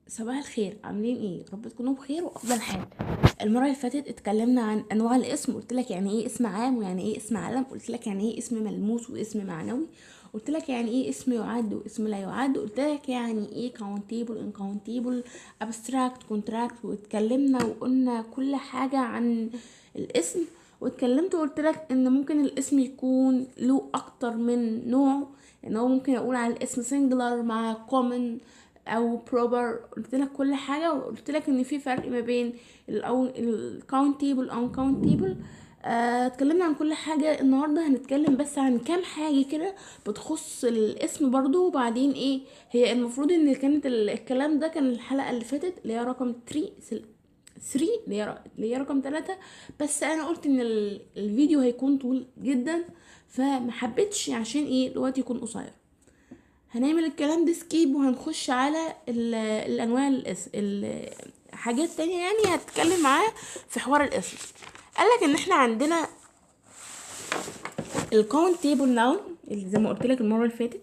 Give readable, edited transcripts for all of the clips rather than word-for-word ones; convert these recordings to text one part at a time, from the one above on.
صباح الخير، عاملين ايه؟ رب تكونوا بخير وافضل حال. المره اللي فاتت اتكلمنا عن انواع الاسم، قلت لك يعني ايه اسم عام ويعني ايه اسم علم، قلت لك يعني ايه اسم ملموس واسم معنوي، قلت لك يعني ايه اسم يعد واسم لا يعد، قلت لك يعني ايه countable uncountable abstract contract، واتكلمنا وقلنا كل حاجه عن الاسم. واتكلمت وقلت لك ان ممكن الاسم يكون له اكتر من نوع، ان هو ممكن اقول على الاسم singular مع common او بروبر. قلت لك كل حاجه وقلت لك ان في فرق ما بين الكاونتيبل او uncountable. اتكلمنا عن كل حاجه. النهارده هنتكلم بس عن كام حاجه كده بتخص الاسم برضو. وبعدين ايه هي المفروض ان كانت الكلام ده كان الحلقه اللي فاتت اللي هي رقم 3 اللي هي رقم 3. بس انا قلت ان الفيديو هيكون طويل جدا، فما حبيتش عشان ايه الوقت يكون قصير. هنعمل الكلام ده سكيب وهنخش على الانواع حاجات تانية، يعني هتكلم معاه في حوار الاسم. قالك ان احنا عندنا الكاونت تيبل ناون اللي زي ما قلت لك المره اللي فاتت.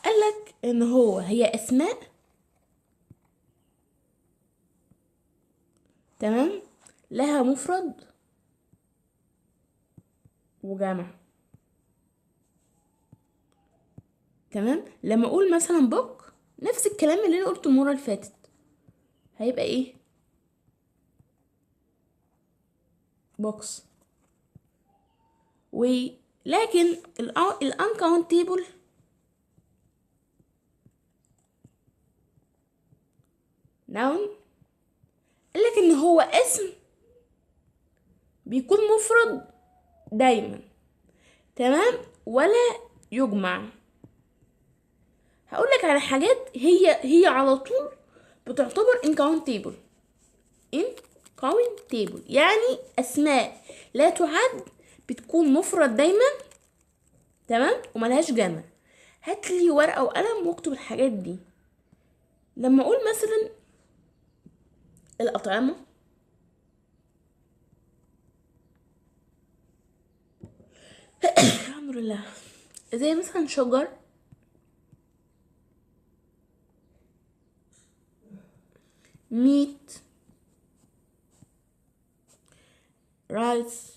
قالك ان هي اسماء، تمام، لها مفرد وجمع. تمام، لما اقول مثلا بوك، نفس الكلام اللي انا قلته المره اللي فاتت، هيبقى ايه؟ بوكس. ولكن الانكاونتيبل ناون قالك ان هو اسم بيكون مفرد دايما، تمام، ولا يجمع. هقولك على حاجات هي على طول بتعتبر incountable. incountable يعني اسماء لا تعد، بتكون مفرد دايما، تمام، وملهاش جمع. هاتلي ورقة وقلم واكتب الحاجات دي. لما اقول مثلا الأطعمة، الحمد لله، زي مثلا شجر، ميت، رايس،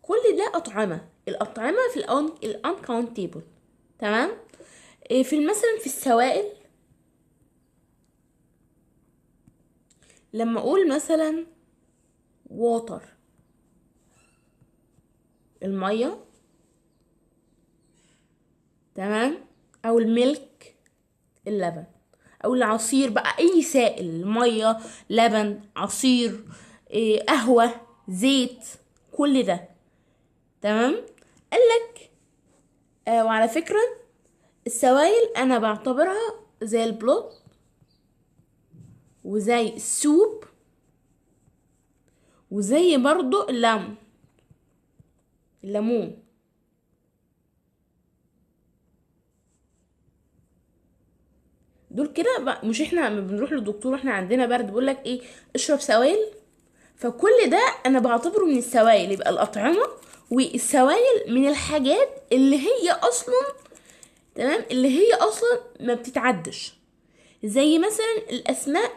كل ده أطعمة. الأطعمة في الأنكاونتيبل، تمام. في مثلا في السوائل، لما أقول مثلا water المية، تمام، أو الملك اللبن، أو العصير بقى، أي سائل، مية، لبن، عصير، قهوة، زيت، كل ده، تمام. قالك وعلى فكرة السوائل أنا بعتبرها زي البلود وزي السوب وزي برضو الليمون. دول كده مش احنا لما بنروح للدكتور واحنا عندنا برد بيقول لك ايه؟ اشرب سوائل. فكل ده انا بعتبره من السوائل. يبقى الاطعمه والسوائل من الحاجات اللي هي اصلا، تمام، اللي هي اصلا ما بتتعدش. زي مثلا الاسماء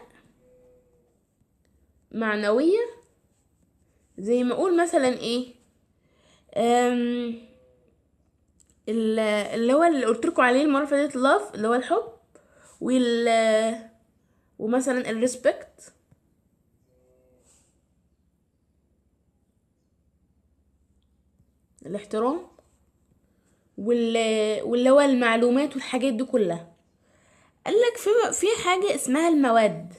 معنويه، زي ما اقول مثلا ايه، أم اللي هو اللي قلت لكم عليه المره اللي فاتت لاف اللي هو الحب، وال ومثلا الريسبكت الاحترام، واللي هو المعلومات والحاجات دي كلها. قالك في حاجة اسمها المواد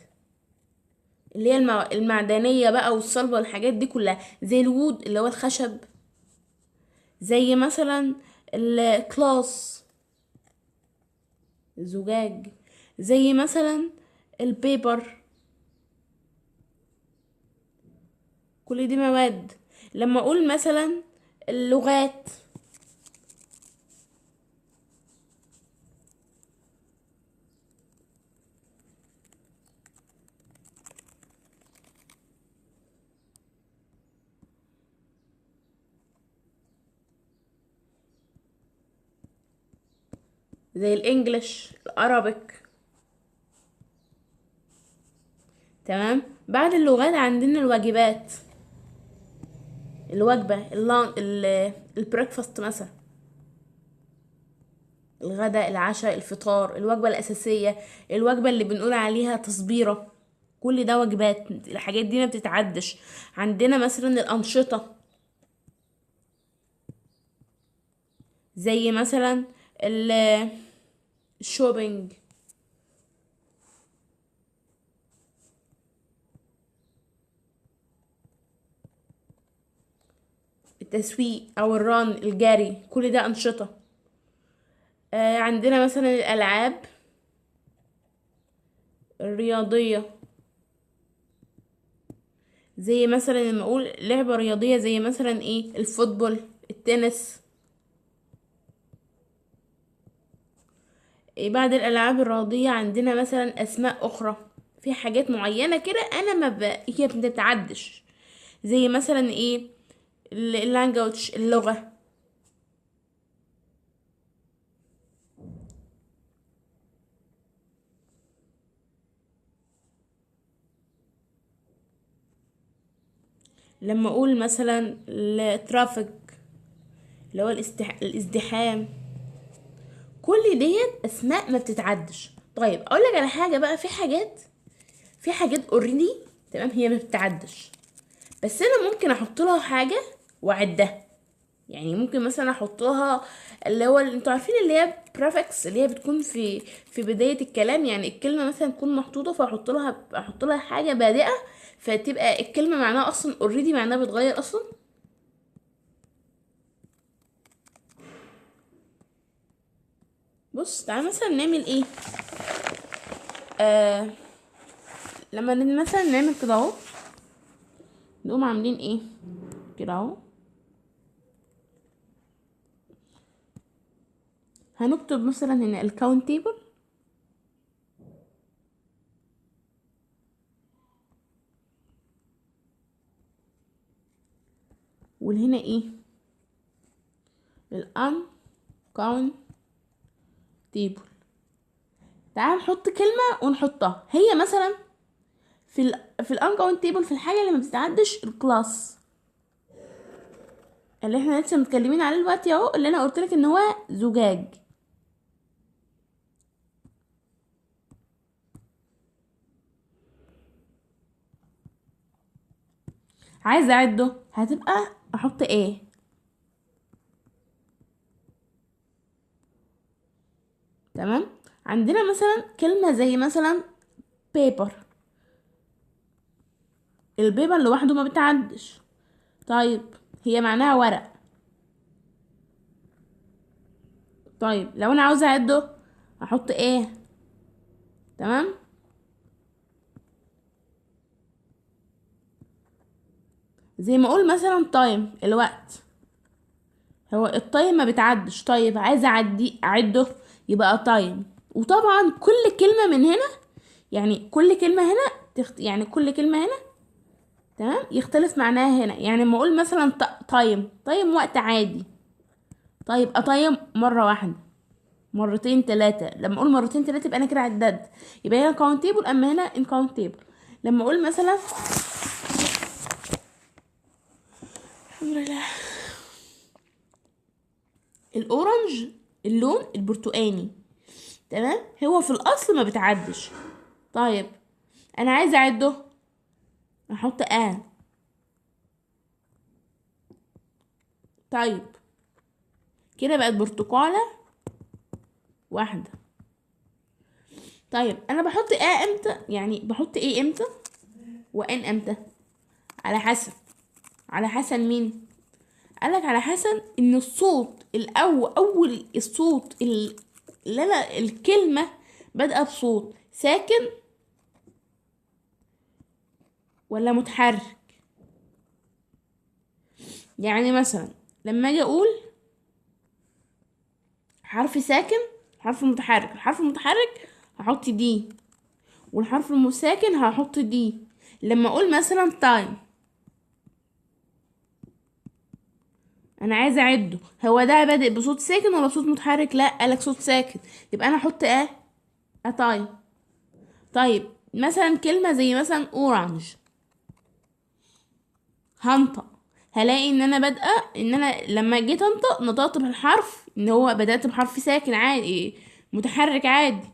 اللي هي المعدنية بقى والصلبة والحاجات دي كلها، زي الوود اللي هو الخشب، زي مثلا الكلاس الزجاج، زي مثلا البيبر، كل دي مواد. لما اقول مثلا اللغات، زي الانجليش، الارابيك. تمام. بعد اللغات عندنا الواجبات، الوجبة، البريكفاست مثلا، الغداء، العشاء، الفطار، الوجبة الأساسية، الوجبة اللي بنقول عليها تصبيرة. كل ده وجبات، الحاجات دي ما بتتعدش. عندنا مثلا الأنشطة، زي مثلا ال- الشوبينج، التسويق أو الران، الجري، كل ده أنشطة. عندنا مثلا الألعاب الرياضية، زي مثلا لما اقول لعبة رياضية زي مثلا ايه، الفوتبول، التنس. إيه بعد الالعاب الرياضية عندنا مثلا اسماء اخرى، في حاجات معينة كده انا ما هي ما بتتعدش، زي مثلا ايه، اللانجوج، اللغة. لما اقول مثلا الترافيك، اللي هو الازدحام، كل ديت اسماء ما بتتعدش. طيب اقول لك على حاجة بقى، في حاجات اوريدي تمام هي ما بتتعدش، بس انا ممكن احط لها حاجه واعدها. يعني ممكن مثلا احط لها اللي هو انتوا عارفين اللي هي prefix، اللي هي بتكون في بدايه الكلام. يعني الكلمه مثلا تكون محطوطه، احط لها حاجه بادئه، فتبقى الكلمه معناها اصلا اوريدي، معناها بتغير اصلا. بص تعالى مثلا نعمل ايه. آه لما مثلا نعمل كده اهو، نقوم عاملين ايه كده اهو، هنكتب مثلا هنا الكاونتيبل، وهنا ايه، الان كاونت تيبل. تعال نحط كلمة ونحطها هي مثلا في الانكاونت تيبل، في الحاجة اللي ما بتتعدش، الكلاس اللي احنا لسه متكلمين عليه دلوقتي اهو، اللي انا قلت لك ان هو زجاج. عايزة اعده، هتبقى احط ايه. تمام. عندنا مثلا كلمة زي مثلا بيبر، البيبر لوحده ما بتعدش. طيب هي معناها ورق. طيب لو انا عاوزة اعده احط ايه. تمام. زي ما اقول مثلا تايم، الوقت، هو التايم ما بتعدش. طيب عايزه اعده، يبقى تايم. وطبعا كل كلمه من هنا، يعني كل كلمه هنا يعني كل كلمه هنا تمام يختلف معناها هنا. يعني لما اقول مثلا تايم وقت عادي، طيب اتايم مره واحده، مرتين ثلاثه. لما اقول مرتين ثلاثه يبقى انا كده عداد، يبقى هنا كاونتيبل، اما هنا انكاونتيبل. لما اقول مثلا، الحمد لله، الاورنج، اللون البرتقاني، تمام، هو في الاصل ما بتعدش. طيب انا عايزه اعده، احط طيب كده بقت برتقالة واحدة. طيب انا بحط امتى، يعني بحط ايه امتى وان امتى؟ على حسب، على حسب مين؟ قالك على حسب ان الصوت اول الصوت اللي انا الكلمة بادئة بصوت ساكن ولا متحرك. يعني مثلا لما اجي اقول حرف ساكن، حرف متحرك، الحرف المتحرك هحط دي، والحرف المساكن هحط دي. لما اقول مثلا تايم، انا عايزه اعده، هو ده بادئ بصوت ساكن ولا بصوت متحرك؟ لا، قالك صوت ساكن، يبقى انا احط طيب. طيب مثلا كلمه زي مثلا اورانج، هنطق، هلاقي ان انا بادئه، ان انا لما جيت انطق نطقت بالحرف، ان هو بدات بحرف ساكن عادي، متحرك عادي،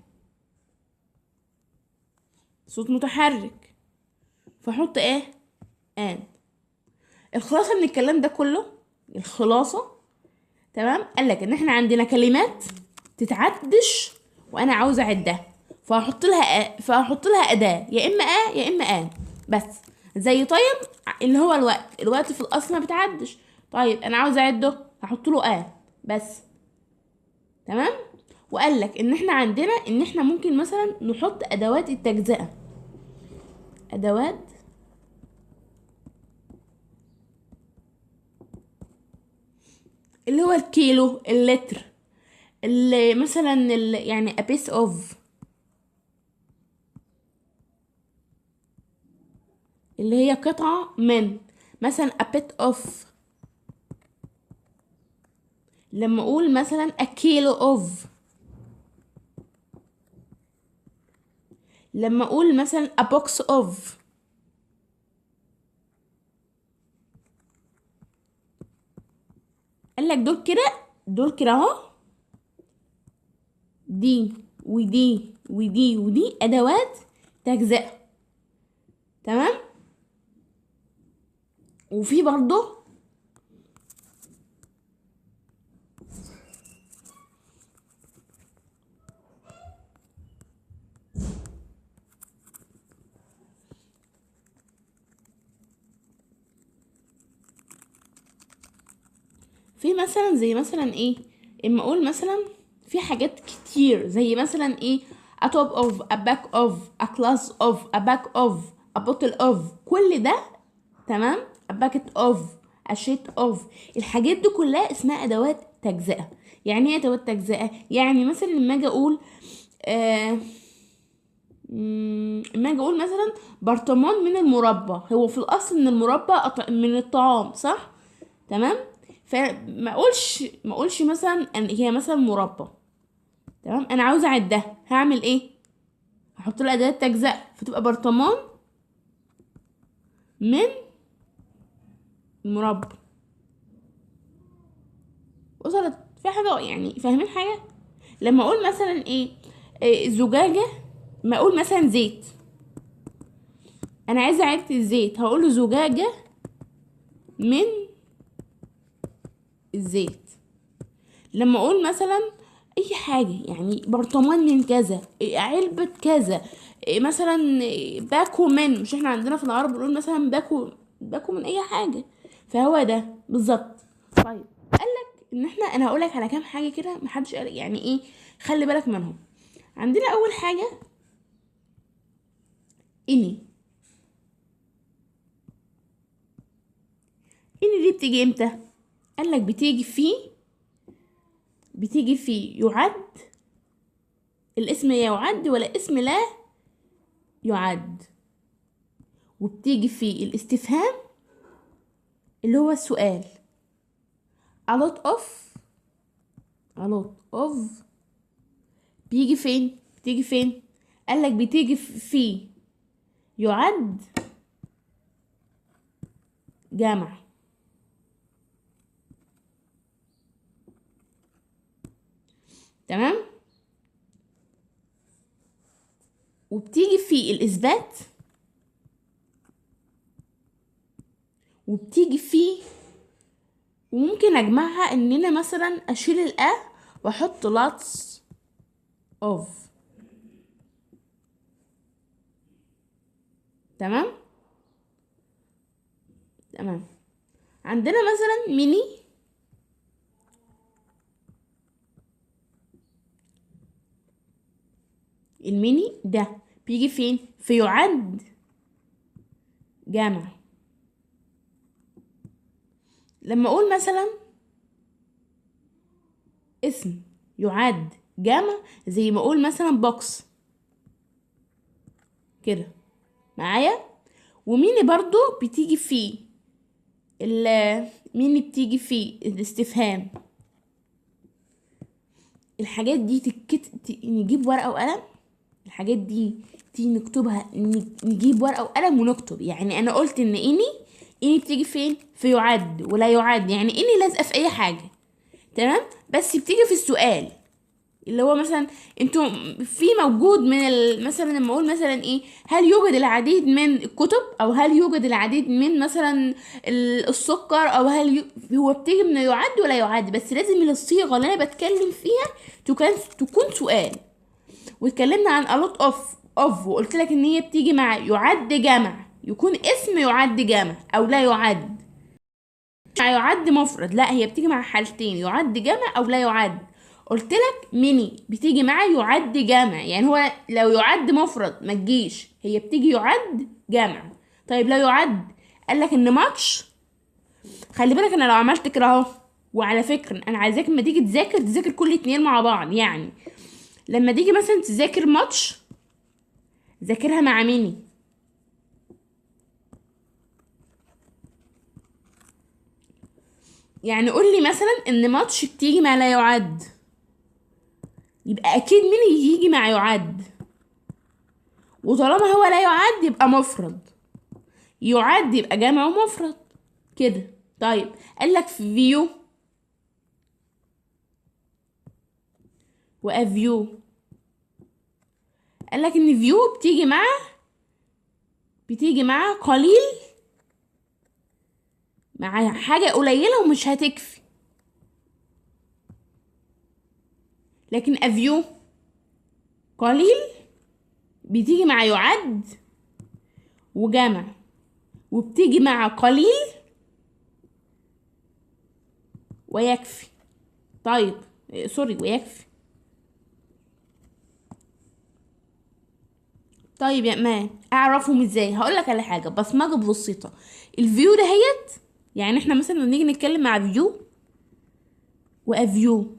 صوت متحرك، فاحط ان. الخلاصه من الكلام ده كله، الخلاصه، تمام، قالك ان احنا عندنا كلمات تتعدش وانا عاوزه اعدها، فهحط لها اداه، يا اما يا اما ان. بس زي طيب، اللي هو الوقت في الاصل ما بتعدش، طيب انا عاوزه اعده، هحط له بس. تمام. وقال لك ان احنا عندنا ان احنا ممكن مثلا نحط ادوات التجزئه، ادوات اللي هو الكيلو، اللتر، اللي مثلا يعني a piece of، اللي هي قطعة من، مثلا a bit of. لما اقول مثلا a kilo of، لما اقول مثلا a box of، قال لك دول كده اهو، دي ودي ودي ودي ادوات تجزئة. تمام. وفي برضه في مثلا زي مثلا اما اقول مثلا في حاجات كتير زي مثلا a top of a back of a class of a back of a bottle of، كل ده تمام، a bucket of a sheet of. الحاجات دي كلها اسمها ادوات تجزئة. يعني ايه ادوات تجزئة؟ يعني مثلا لما اجي اقول آه لما اجي اقول مثلا برطمان من المربى، هو في الاصل ان المربى من الطعام، صح؟ تمام. ما اقولش مثلا ان هي مثلا مربى. تمام. انا عاوزه اعدها، هعمل ايه؟ هحط له اداه تجزئه، فتبقى برطمان من المربى. وصلت في حاجه؟ يعني فاهمين حاجه؟ لما اقول مثلا زجاجه، ما اقول مثلا زيت، انا عايزه اعد الزيت، هقول له زجاجه من الزيت. لما اقول مثلا اي حاجه، يعني برطمان من كذا، علبه كذا، مثلا باكو من، مش احنا عندنا في العرب بنقول مثلا باكو من اي حاجه، فهو ده بالظبط. طيب قالك ان انا هقولك على كام حاجه كده محدش قال يعني خلي بالك منهم. عندنا اول حاجه اني. اني دي بتيجي امتى؟ قالك بتيجي في يعد، الاسم يعد ولا اسم لا يعد، وبتيجي في الاستفهام اللي هو السؤال. a lot of a lot of بتيجي فين؟ قالك بتيجي في يعد جمع. تمام. وبتيجي في الإثبات، وبتيجي في، وممكن أجمعها إننا مثلا أشيل وأحط lots of. تمام. تمام. عندنا مثلا ميني، الميني ده بيجي فين؟ في يعد جمع. لما أقول مثلا اسم يعد جمع، زي ما أقول مثلا بوكس كده معايا. وميني برضو بتيجي فيه مين بتيجي في الاستفهام. الحاجات دي نجيب ورقة وقلم. الحاجات دي تيجي نكتبها، نجيب ورقة وقلم ونكتب. يعني انا قلت ان اني بتيجي فين؟ في يعد ولا يعد. يعني اني لازقة في اي حاجة، تمام، بس بتيجي في السؤال. اللي هو مثلا انتوا في موجود من مثلا لما اقول مثلا ايه، هل يوجد العديد من الكتب، او هل يوجد العديد من مثلا السكر، او هو بتيجي من يعد ولا يعد. بس لازم الصيغه اللي انا بتكلم فيها تكون سؤال. واتكلمنا عن a lot of وقلت لك ان هي بتيجي مع يعد جمع، يكون اسم يعد جمع او لا يعد. مع يعد مفرد، لا، هي بتيجي مع حالتين، يعد جمع او لا يعد. قلت لك ميني بتيجي مع يعد جمع، يعني هو لو يعد مفرد ما تجيش، هي بتيجي يعد جمع. طيب لو يعد، قال لك ان ماتش. خلي بالك انا لو عملت كده اهو، وعلى فكره انا عايزاك لما تيجي تذاكر كل اتنين مع بعض. يعني لما تيجي مثلا تذاكر ماتش، ذاكرها مع ميني. يعني قول لي مثلا ان ماتش بتيجي مع لا يعد، يبقى اكيد ميني يجي مع يعد. وطالما هو لا يعد يبقى مفرد، يعد يبقى جمع ومفرد كده. طيب قال لك فيو وافيو. قال لك ان فيو بتيجي مع قليل، مع حاجة قليلة ومش هتكفي. لكن افيو قليل بتيجي مع يعد وجمع، وبتيجي مع قليل ويكفي. طيب سوري، ويكفي. طيب يا امان اعرفهم ازاي؟ هقول لك على حاجه بصمجه بسيطه. الفيو دهيت، يعني احنا مثلا لما نيجي نتكلم مع فيو وافيو،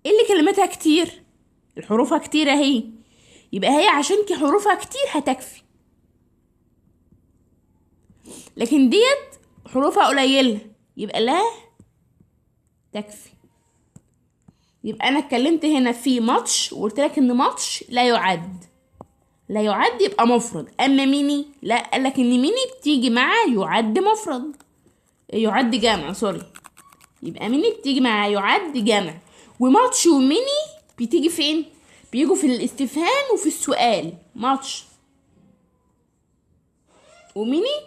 ايه اللي كلماتها كتير؟ الحروفها كتير اهي، يبقى هي عشان حروفها كتير هتكفي. لكن ديت حروفها قليله، يبقى لا تكفي. يبقى انا اتكلمت هنا في ماتش وقلت لك ان ماتش لا يعد، لا يعد يبقى مفرد. اما ميني لا، قال لك ان ميني بتيجي مع يعد مفرد، يعد جمع سوري. يبقى ميني بتيجي مع يعد جمع. وماتش وميني بتيجي فين؟ بيجوا في الاستفهام وفي السؤال. ماتش وميني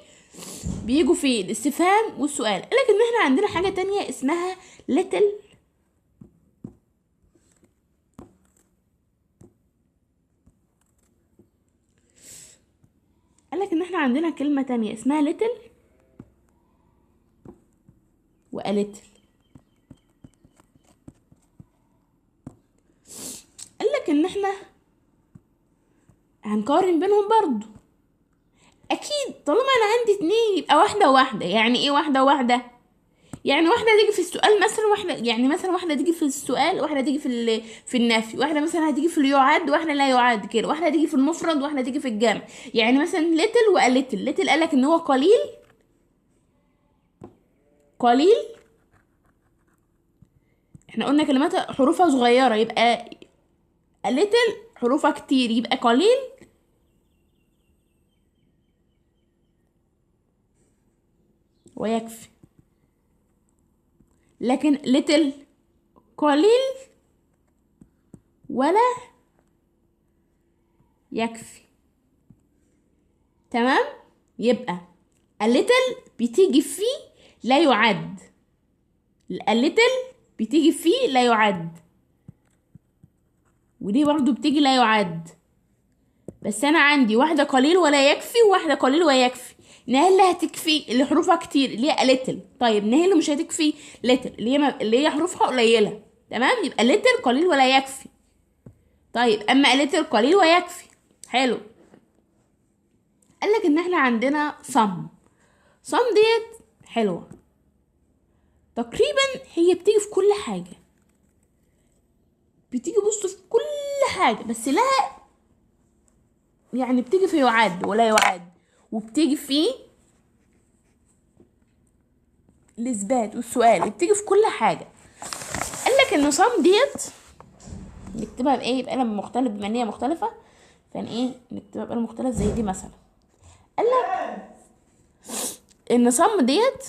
بيجوا في الاستفهام والسؤال. قالك ان احنا عندنا حاجة تانية اسمها little. قالك ان احنا عندنا كلمة تانية اسمها little وأليتل. قالك ان احنا هنقارن بينهم برضو. اكيد طالما انا عندي اتنين يبقى واحدة وواحدة. يعني ايه واحدة وواحدة؟ يعني واحدة تيجي في السؤال مثلا، واحدة يعني مثلا واحدة تيجي في السؤال، واحدة تيجي في النفي، واحدة مثلا هتيجي في اليعد، واحدة لا يعد كده، واحدة تيجي في المفرد، واحدة تيجي في الجمع. يعني مثلا ليتل وقليتل. ليتل قالك ان هو قليل، قليل. احنا قلنا كلمات حروفها صغيرة، يبقى ليتل حروفها كتير يبقى قليل ويكفي. لكن ليتل قليل ولا يكفي. تمام. يبقى الليتل بتيجي فيه لا يعد، الليتل بتيجي فيه لا يعد، ودي برضو بتيجي لا يعد. بس انا عندي واحده قليل ولا يكفي وواحده قليل ويكفي. نهي اللي هتكفي اللي حروفها كتير اللي هي ليتل. طيب نهي اللي مش هتكفي ليتل اللي هي حروفها قليله. تمام. يبقى ليتل قليل ولا يكفي. طيب اما ليتل قليل ويكفي. حلو. قالك ان احنا عندنا صم ديت حلوه تقريبا، هي بتيجي في كل حاجه، بتيجي بص في كل حاجه، بس لا، يعني بتيجي في يعد ولا يعد، وبتيجي في الاثبات والسؤال بتيجي في كل حاجه. قال لك النظام ديت نكتبها بايه؟ بقلم مختلف، بما ان هي مختلفه فان ايه نكتبها بقلم مختلف زي دي مثلا. قال لك النظام ديت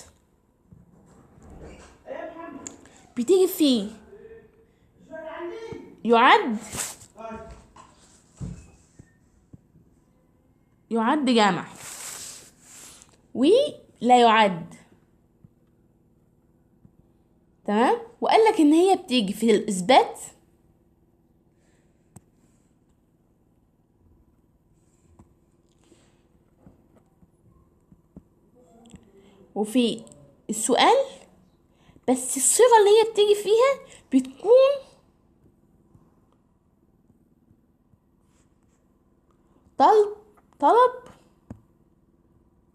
بتيجي فيه يعد جمع ولا يعد. تمام. وقال لك ان هي بتيجي في الاثبات وفي السؤال، بس الصيغه اللي هي بتيجي فيها بتكون طلب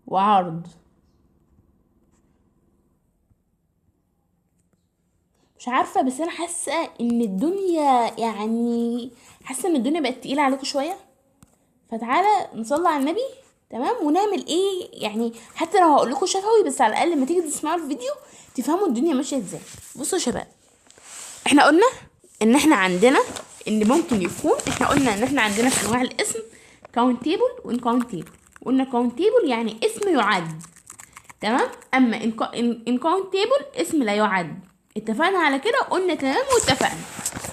وعرض. مش عارفه، بس انا حاسه ان الدنيا حاسه ان الدنيا بقت تقيله عليكم شويه. فتعالى نصلي على النبي. تمام. ونعمل ايه حتى لو هقول لكم شفوي، بس على الاقل لما تيجي تسمعوا الفيديو تفهموا الدنيا ماشيه ازاي. بصوا يا شباب، احنا قلنا ان احنا عندنا ان ممكن يكون، احنا قلنا ان احنا عندنا في انواع الاسم countable وانكاونتيبل. قلنا countable يعني اسم يعد. تمام. اما incountable اسم لا يعد. اتفقنا على كده؟ قلنا تمام واتفقنا.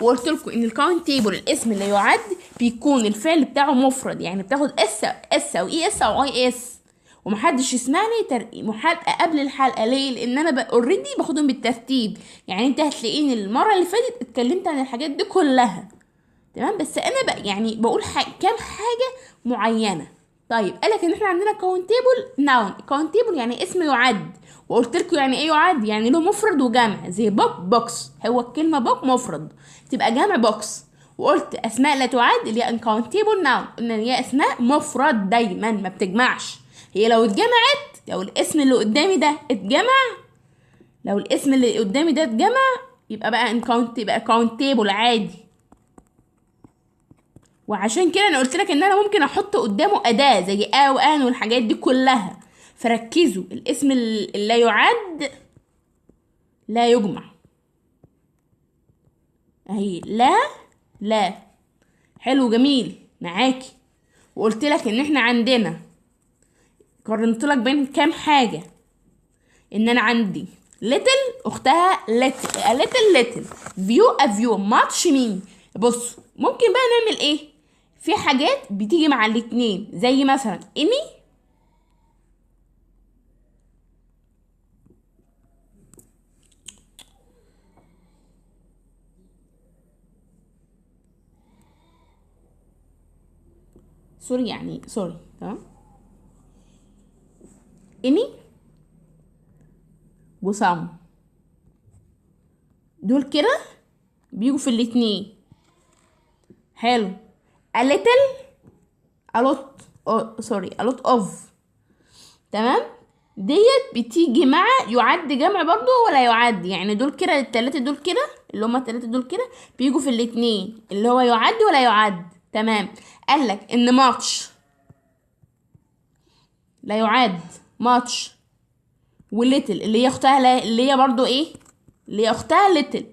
وقلت لكم ان الكاونتيبل الاسم اللي يعد بيكون الفعل بتاعه مفرد، يعني بتاخد اس او اي اس او اي اس. ومحدش يسمعني محادقه قبل الحلقه ليه؟ لان انا اوريدي باخدهم بالترتيب. يعني انت هتلاقيني المره اللي فاتت اتكلمت عن الحاجات دي كلها. تمام. بس انا بقول كام حاجه معينه. طيب قالك ان احنا عندنا countable noun. countable يعني اسم يعد. وقلت لكم يعني ايه يعد؟ يعني له مفرد وجمع، زي بوكس. هو الكلمه بوك مفرد، تبقى جمع بوكس. وقلت اسماء لا تعد اللي هي uncountable noun، قلنا ان هي اسماء مفرد دايما ما بتجمعش. هي لو اتجمعت، لو الاسم اللي قدامي ده اتجمع، لو الاسم اللي قدامي ده اتجمع يبقى بقى countable عادي. وعشان كده انا قلت لك ان انا ممكن احط قدامه اداه زي وان والحاجات دي كلها. فركزوا، الاسم اللي لا يعد لا يجمع اهي. لا. حلو جميل معاكي. وقلت لك ان احنا عندنا، قارنت لك بين كام حاجه، ان انا عندي little اختها little view ماتش مين. بص ممكن بقى نعمل ايه؟ في حاجات بتيجي مع الاتنين، زي مثلا اني سوري. تمام. اني وسام دول كده بيجوا في الاتنين. حلو. a little a lot a lot of. تمام. ديت بتيجي مع يعد جمع برضو ولا يعد، يعني دول كده التلاتة دول كده اللي هما التلاتة دول كده بيجوا في الاتنين اللي هو يعد ولا يعد. تمام. قالك ان ماتش لا يعد، ماتش وليتل اللي هي اختها اللي هي برضو ايه، اللي هي اختها ليتل،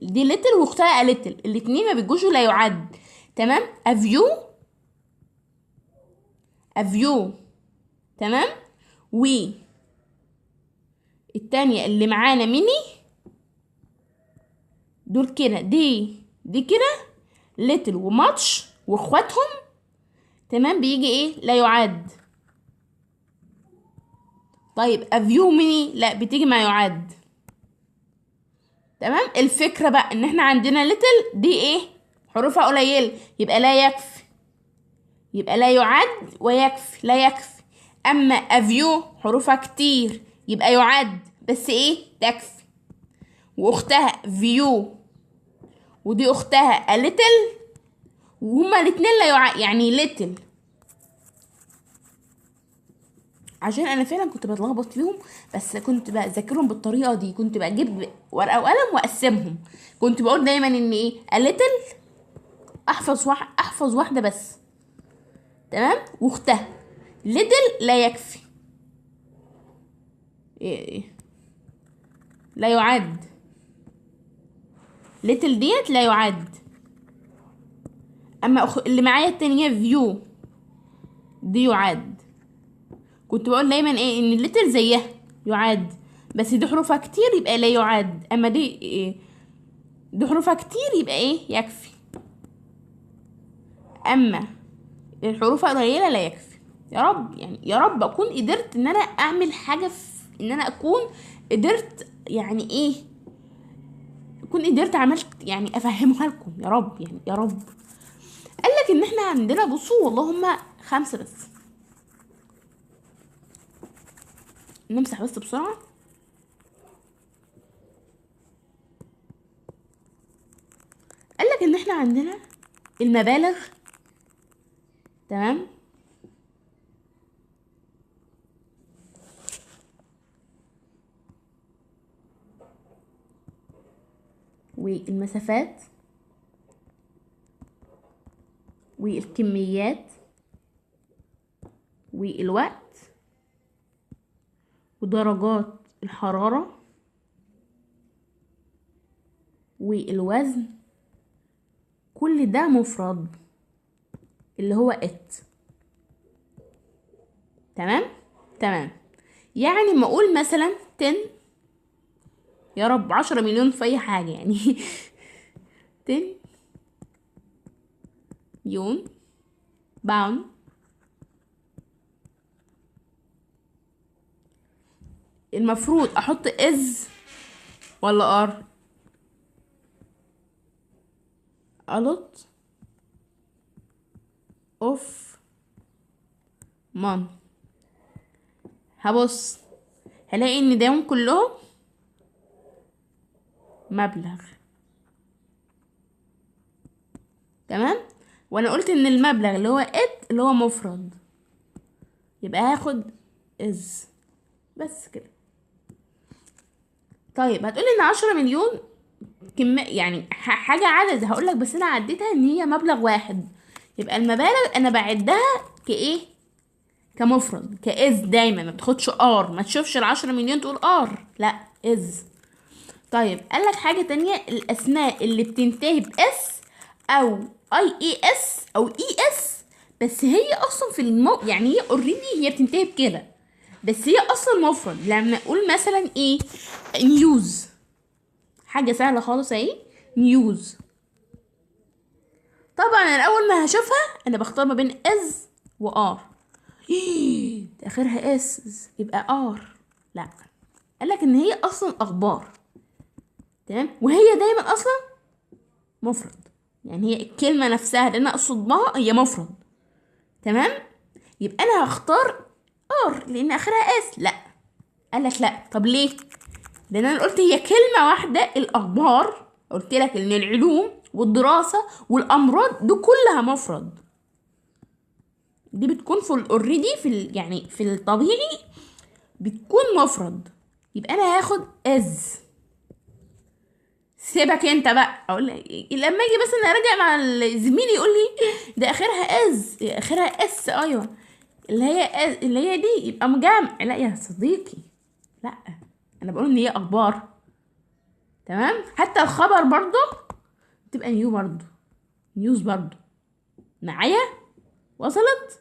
دي ليتل واختها ليتل، الاتنين ما بيجوش لا يعد. تمام. افيو. تمام. و التانية اللي معانا ميني دول كده، دي كده ليتل وماتش واخواتهم. تمام. بيجي ايه؟ لا يعد. طيب افيو ميني لا بتيجي ما يعد. تمام. الفكرة بقى ان احنا عندنا ليتل دي ايه؟ حروفها قليلة، يبقى لا يكفي، يبقى لا يعد ويكفي لا يكفي. اما افيو حروفها كتير يبقى يعد بس ايه؟ تكفي. واختها فيو ودي اختها ليتل، وهما الاتنين لا يعد يعني ليتل. عشان انا فعلا كنت بتلخبط فيهم، بس كنت بذاكرهم بالطريقه دي. كنت بجيب ورقه وقلم واقسمهم. كنت بقول دايما ان ايه؟ ليتل احفظ واحده بس. تمام. واختها ليتل لا يكفي. إيه. لا يعد. ليتل ديت لا يعد. اما اللي معايا التانية فيو دي يعد. كنت بقول دايما ايه ان الليتل زيها يعد، بس دي حروفها كتير يبقى لا يعد. اما دي إيه؟ دي حروفها كتير يبقى ايه يكفي. اما الحروف قليلة لا يكفي. يا رب يعني يا رب اكون قدرت ان انا اعمل حاجة في ان انا اكون قدرت يعني ايه اكون قدرت عملت يعني افهمها لكم يا رب يعني يا رب. قالك ان احنا عندنا بصوا والله هما 5 بس. نمسح بس بسرعة. قالك ان احنا عندنا المبالغ، تمام، والمسافات والكميات والوقت ودرجات الحرارة والوزن، كل ده مفرد اللي هو ات. تمام تمام. يعني ما اقول مثلا 10، يا رب 10 مليون في اي حاجة يعني 10 مليون باوند، المفروض احط از ولا ار؟ a lot of money. هبص هلاقي ان داهم كلهم مبلغ. تمام. وانا قلت ان المبلغ اللي هو ات اللي هو مفرد، يبقى هاخد از بس كده. طيب هتقولي ان 10 مليون كمية يعني حاجة عدد، هقولك بس انا عديتها ان هي مبلغ واحد، يبقى المبالغ انا بعدها كايه كمفرد كاز. دايما ما بتاخدش ار، ما تشوفش ال10 مليون تقول ار، لا از. طيب قالك حاجة تانية، الاسماء اللي بتنتهي باس او اي اي اس او اي اس، بس هي اصلا في يعني هي اوريدي هي بتنتهي بكده، بس هي اصلا مفرد. لما اقول مثلا ايه نيوز، حاجة سهلة خالص اهي نيوز. طبعا انا اول ما هشوفها انا بختار ما بين از وار. ده اخرها اس يبقى ار، لا. قالك ان هي اصلا اخبار، تمام، وهي دايما اصلا مفرد. يعني هي الكلمة نفسها اللي انا اقصد بها هي مفرد، تمام. يبقى انا هختار ار لان اخرها اس. لا، قالك لا. طب ليه؟ لان انا قلت هي كلمة واحدة، الاخبار قلت لك ان العلوم والدراسة والامراض دي كلها مفرد، دي بتكون في اوريدي في يعني في الطبيعي بتكون مفرد. يبقى انا هاخد از. سيبك انت بقى اقول لما اجي بس انا راجع مع زميلي يقول لي ده اخرها از اخرها اس، ايوه اللي هي از اللي هي دي يبقى مجمع. لا يا صديقي، لا، انا بقول ان هي اخبار، تمام. حتى الخبر برضو تبقى نيو برضو، نيوز برضو. معايا؟ وصلت؟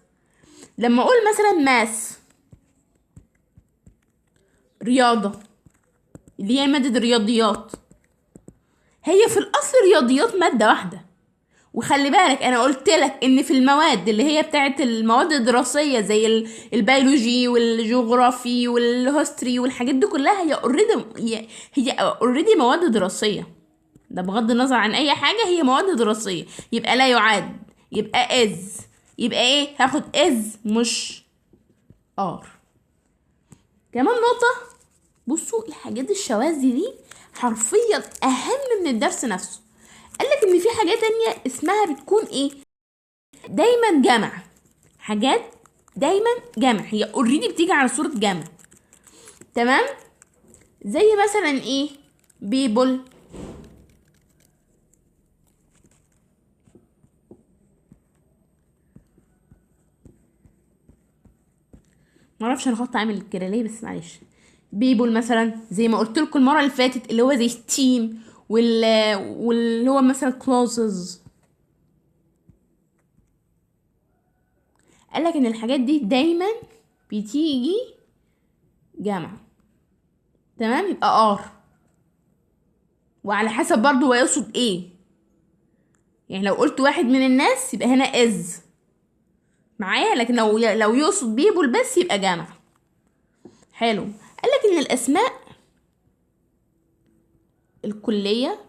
لما اقول مثلا ماس رياضة، اللي هي مادة الرياضيات، هي في الاصل رياضيات مادة واحدة. وخلي بالك انا قلت لك ان في المواد اللي هي بتاعت المواد الدراسية زي البيولوجي والجغرافي والهستوري والحاجات دي كلها هي اوريدي هي اوريدي مواد دراسية. ده بغض النظر عن اي حاجة هي مواد دراسية. يبقى لا يعد، يبقى از، يبقى ايه هاخد از مش ار. كمان نقطة، بصوا الحاجات الشواذ دي حرفيا اهم من الدرس نفسه. قالك ان في حاجات تانية اسمها بتكون ايه دايما جمع. حاجات دايما جمع هي اوريدي بتيجي على صورة جمع، تمام. زي مثلا ايه بيبل، معرفش انا خدت عامل كده ليه بس معلش. بيبول مثلا زي ما قلت لكم المره اللي فاتت، اللي هو زي تيم واللي هو مثلا كلوزز. قالك ان الحاجات دي دايما بتيجي جمع. تمام، يبقى ار. وعلى حسب برضو هو يقصد ايه. يعني لو قلت واحد من الناس يبقى هنا از معايا، لكن لو يقصد بيبول بس يبقى جمع. حلو. قالك ان الاسماء الكلية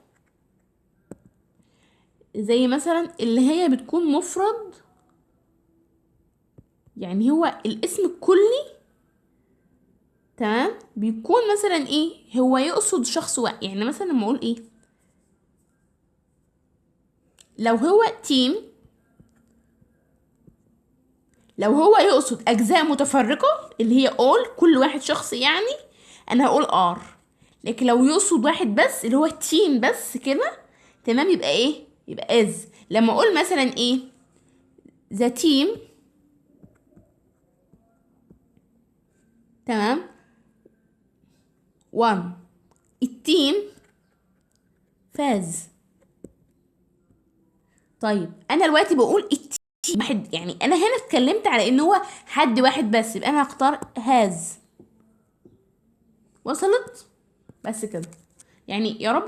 زي مثلا اللي هي بتكون مفرد، يعني هو الاسم الكلي تمام بيكون مثلا ايه، هو يقصد شخص واحد. يعني مثلا لما اقول ايه، لو هو تيم، لو هو يقصد اجزاء متفرقة اللي هي all كل واحد شخص يعني، انا هقول ار. لكن لو يقصد واحد بس اللي هو تيم بس كده تمام يبقى ايه، يبقى از. لما اقول مثلا ايه ذا تيم تمام 1، التيم فاز. طيب انا دلوقتي بقول التيم واحد، يعني انا هنا اتكلمت على ان هو حد واحد بس، يبقى انا هختار هاز. وصلت؟ بس كده يعني، يا رب